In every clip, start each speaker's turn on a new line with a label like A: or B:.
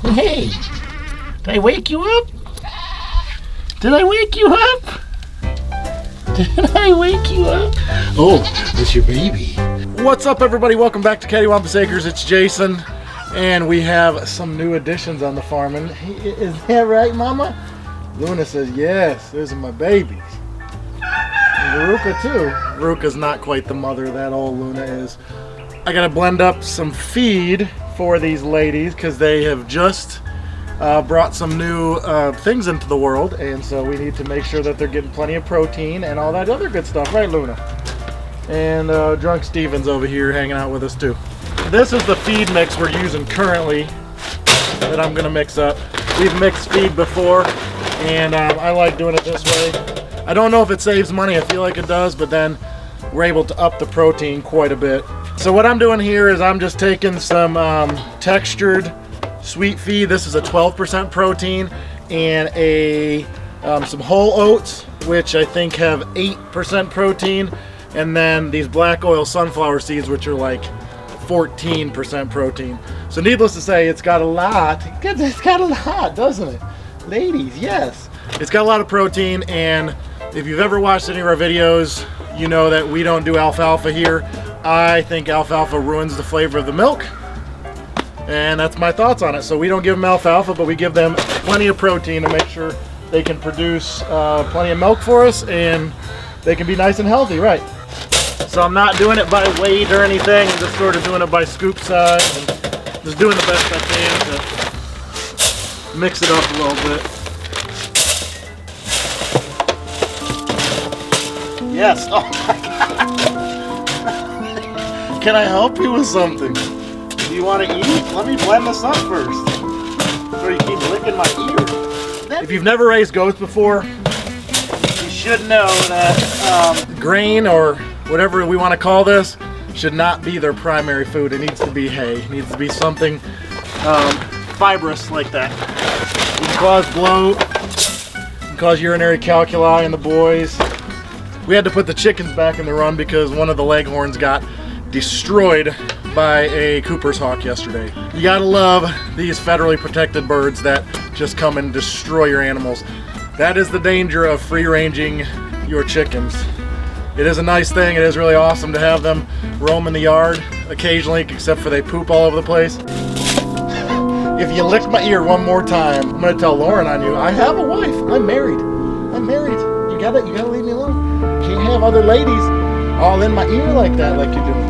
A: Hey, did I wake you up? Did I wake you up? Did I wake you up? Oh, it's your baby. What's up, everybody? Welcome back to Cattywampus Acres. It's Jason, and we have some new additions on the farm. And is that right, Mama? Luna says, yes, those are my babies. And Veruca, too. Veruca's not quite the mother that old Luna is. I gotta blend up some feed for these ladies because they have just brought some new things into the world, and so we need to make sure that they're getting plenty of protein and all that other good stuff, right, Luna? And Drunk Steven's over here hanging out with us too. This is the feed mix we're using currently that I'm gonna mix up. We've mixed feed before, and I like doing it this way. I don't know if it saves money. I feel like it does, but then we're able to up the protein quite a bit. So what I'm doing here is I'm just taking some textured sweet feed. This is a 12% protein, and some whole oats, which I think have 8% protein, and then these black oil sunflower seeds, which are like 14% protein. So needless to say, it's got a lot. It's got a lot, doesn't it? Ladies, yes. It's got a lot of protein, and if you've ever watched any of our videos, you know that we don't do alfalfa here. I think alfalfa ruins the flavor of the milk, and that's my thoughts on it. So we don't give them alfalfa, but we give them plenty of protein to make sure they can produce plenty of milk for us, and they can be nice and healthy, right? So I'm not doing it by weight or anything. I'm just sort of doing it by scoop size, and just doing the best I can to mix it up a little bit. Yes. Oh my God. Can I help you with something? Do you want to eat? Let me blend this up first. So you keep licking my ear. If you've never raised goats before, you should know that grain, or whatever we want to call this, should not be their primary food. It needs to be hay. It needs to be something fibrous like that. It can cause bloat, it can cause urinary calculi in the boys. We had to put the chickens back in the run because one of the leghorns got destroyed by a Cooper's hawk yesterday. You gotta love these federally protected birds that just come and destroy your animals. That is the danger of free-ranging your chickens. It is a nice thing. It is really awesome to have them roam in the yard occasionally, except for they poop all over the place. If you lick my ear one more time, I'm gonna tell Lauren on you. I have a wife. I'm married. I'm married. You gotta leave me alone. Can't have other ladies all in my ear like that, like you're doing.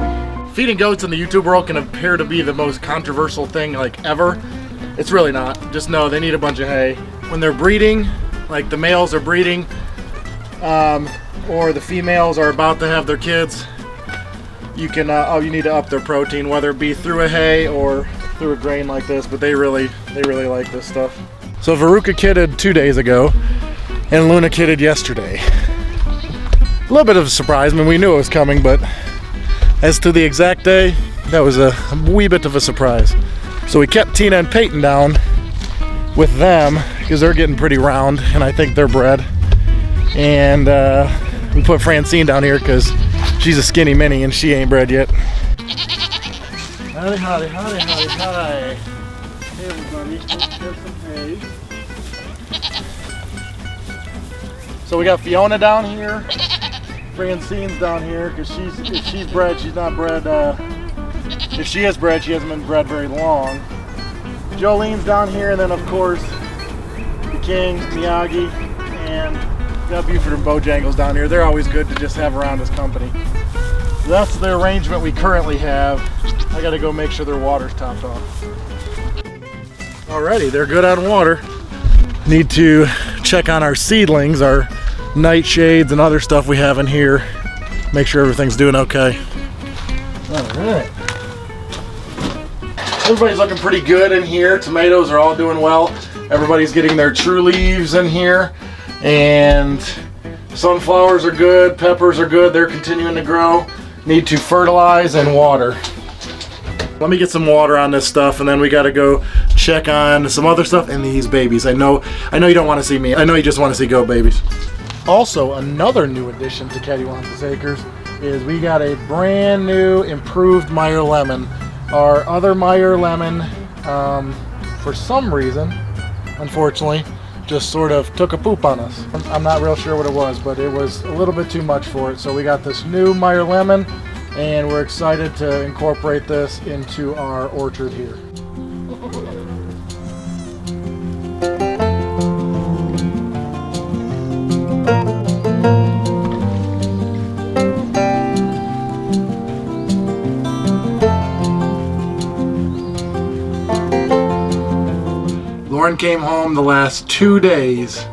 A: Feeding goats in the YouTube world can appear to be the most controversial thing like ever. It's really not. Just know they need a bunch of hay. When they're breeding, like the males are breeding, or the females are about to have their kids, you can you need to up their protein, whether it be through a hay or through a grain like this. But they really like this stuff. So Veruca kidded 2 days ago, and Luna kidded yesterday. A little bit of a surprise. I mean, we knew it was coming, but as to the exact day, that was a wee bit of a surprise. So we kept Tina and Peyton down with them because they're getting pretty round, and I think they're bred. And we put Francine down here because she's a skinny mini and she ain't bred yet. Howdy, howdy, howdy, howdy, howdy. Hey everybody, let's get some hay. So we got Fiona down here. Francine's down here because if she's bred, she's not bred. If she is bred, she hasn't been bred very long. Jolene's down here, and then of course the King, Miyagi, and got Buford and Bojangles down here. They're always good to just have around as company. So that's the arrangement we currently have. I got to go make sure their water's topped off. Alrighty, they're good on water. Need to check on our seedlings, our nightshades and other stuff we have in here. Make sure everything's doing okay. Alright. Everybody's looking pretty good in here. Tomatoes are all doing well. Everybody's getting their true leaves in here. And sunflowers are good. Peppers are good. They're continuing to grow. Need to fertilize and water. Let me get some water on this stuff, and then we got to go check on some other stuff and these babies. I know you don't want to see me. I know you just want to see goat babies. Also, another new addition to Cattywampus Acres is we got a brand new improved Meyer lemon. Our other Meyer lemon for some reason, unfortunately, just sort of took a poop on us. I'm not real sure what it was, but it was a little bit too much for it. So we got this new Meyer lemon, and we're excited to incorporate this into our orchard here. Lauren came home the last 2 days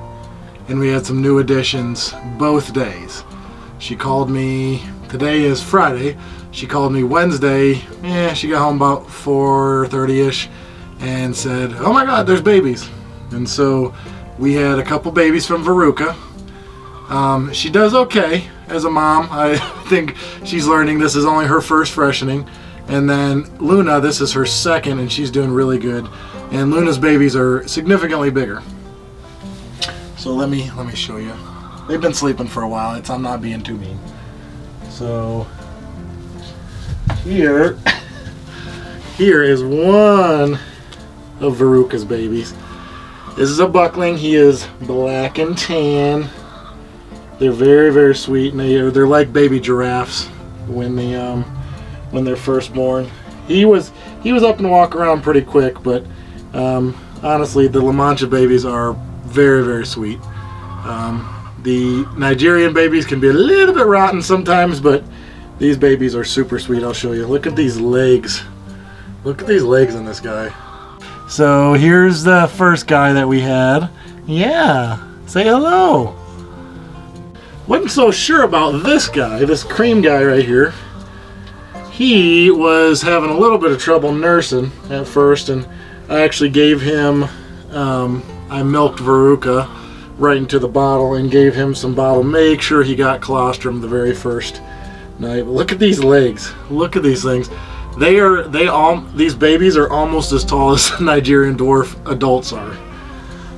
A: and we had some new additions both days. She called me, today is Friday, she called me Wednesday, she got home about 4:30ish and said, oh my god, there's babies. And so we had a couple babies from Veruca. She does okay as a mom. I think she's learning. This is only her first freshening. And then Luna, this is her second, and she's doing really good. And Luna's babies are significantly bigger. So let me show you. They've been sleeping for a while. I'm not being too mean. So here is one of Veruca's babies. This is a buckling. He is black and tan. They're very, very sweet, and they're like baby giraffes when they're first born. He was up and walk around pretty quick, but honestly, the La Mancha babies are very, very sweet. The Nigerian babies can be a little bit rotten sometimes, but these babies are super sweet. I'll show you. Look at these legs. Look at these legs on this guy. So here's the first guy that we had. Yeah, say hello. Wasn't so sure about this guy, this cream guy right here. He was having a little bit of trouble nursing at first, and I actually gave him, I milked Veruca right into the bottle and gave him some bottle. Make sure he got colostrum the very first night. But look at these legs. Look at these things. These babies are almost as tall as Nigerian dwarf adults are.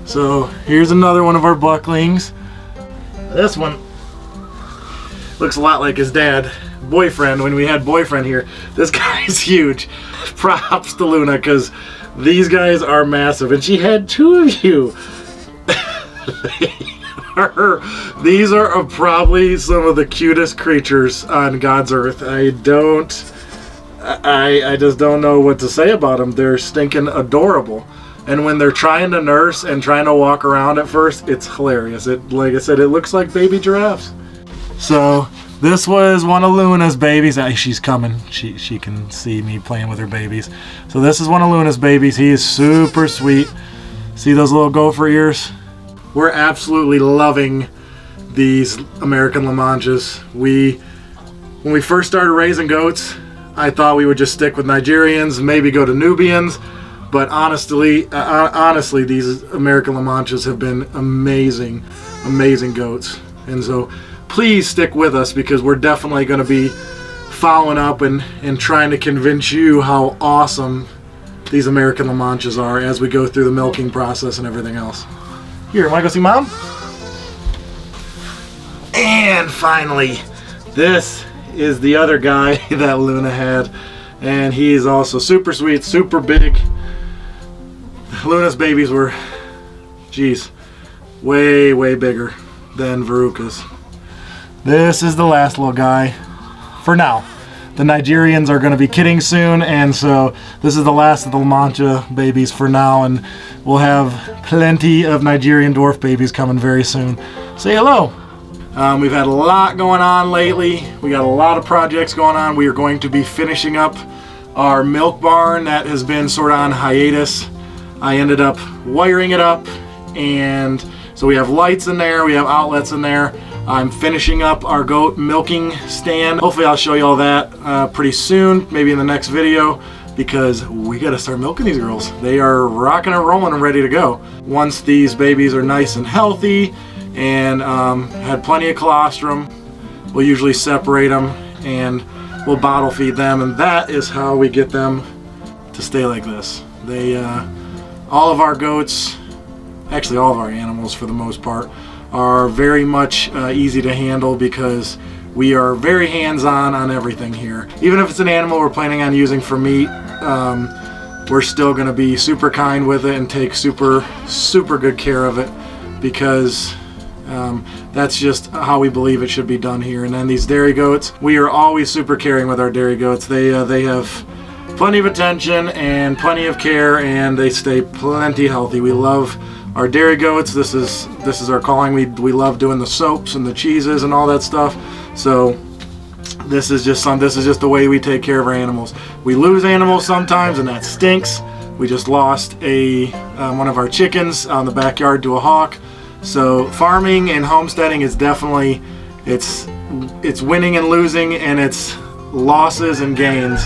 A: So here's another one of our bucklings. This one looks a lot like his dad. Boyfriend, when we had Boyfriend here. This guy's huge. Props to Luna, because these guys are massive, and she had two of you. These are probably some of the cutest creatures on God's earth. I just don't know what to say about them. They're stinking adorable, and when they're trying to nurse and trying to walk around at first, it's hilarious. Like I said, it looks like baby giraffes. So this was one of Luna's babies. She's coming. She can see me playing with her babies. So this is one of Luna's babies. He is super sweet. See those little gopher ears? We're absolutely loving these American La Manchas. When we first started raising goats, I thought we would just stick with Nigerians, maybe go to Nubians. But honestly, these American La Manchas have been amazing, amazing goats. And so please stick with us, because we're definitely going to be following up and trying to convince you how awesome these American La Manchas are as we go through the milking process and everything else. Here, want to go see Mom? And finally, this is the other guy that Luna had, and he is also super sweet, super big. Luna's babies were, geez, way, way bigger than Veruca's. This is the last little guy for now. The Nigerians are going to be kidding soon, and so this is the last of the La Mancha babies for now, and we'll have plenty of Nigerian dwarf babies coming very soon. Say hello. We've had a lot going on lately. We got a lot of projects going on. We are going to be finishing up our milk barn that has been sort of on hiatus. I ended up wiring it up, and so we have lights in there, we have outlets in there. I'm finishing up our goat milking stand. Hopefully I'll show you all that pretty soon, maybe in the next video, because we got to start milking these girls. They are rocking and rolling and ready to go. Once these babies are nice and healthy and had plenty of colostrum, we'll usually separate them and we'll bottle feed them, and that is how we get them to stay like this. All of our goats, actually all of our animals for the most part, are very much easy to handle, because we are very hands-on on everything here. Even if it's an animal we're planning on using for meat, we're still going to be super kind with it and take super good care of it, because that's just how we believe it should be done here. And then these dairy goats, we are always super caring with our dairy goats. They have plenty of attention and plenty of care, and they stay plenty healthy. We love our dairy goats. This is our calling. We love doing the soaps and the cheeses and all that stuff. So this is just the way we take care of our animals. We lose animals sometimes, and that stinks. We just lost one of our chickens out in the backyard to a hawk. So farming and homesteading is definitely, it's winning and losing, and it's losses and gains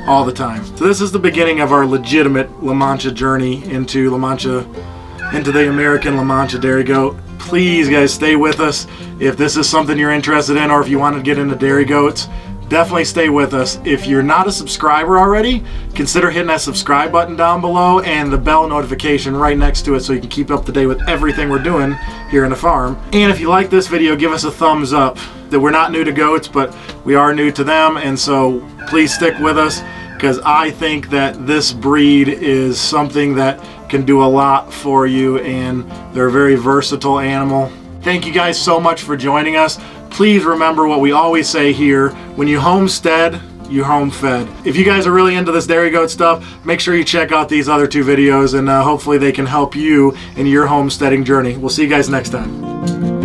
A: all the time. So this is the beginning of our legitimate La Mancha journey into the American La Mancha dairy goat. Please guys, stay with us. If this is something you're interested in, or if you want to get into dairy goats, definitely stay with us. If you're not a subscriber already, consider hitting that subscribe button down below and the bell notification right next to it, so you can keep up to date with everything we're doing here in the farm. And if you like this video, give us a thumbs up. That we're not new to goats, but we are new to them, and so please stick with us, because I think that this breed is something that can do a lot for you, and they're a very versatile animal. Thank you guys so much for joining us. Please remember what we always say here: when you homestead, you home fed. If you guys are really into this dairy goat stuff, make sure you check out these other 2 videos, and hopefully they can help you in your homesteading journey. We'll see you guys next time.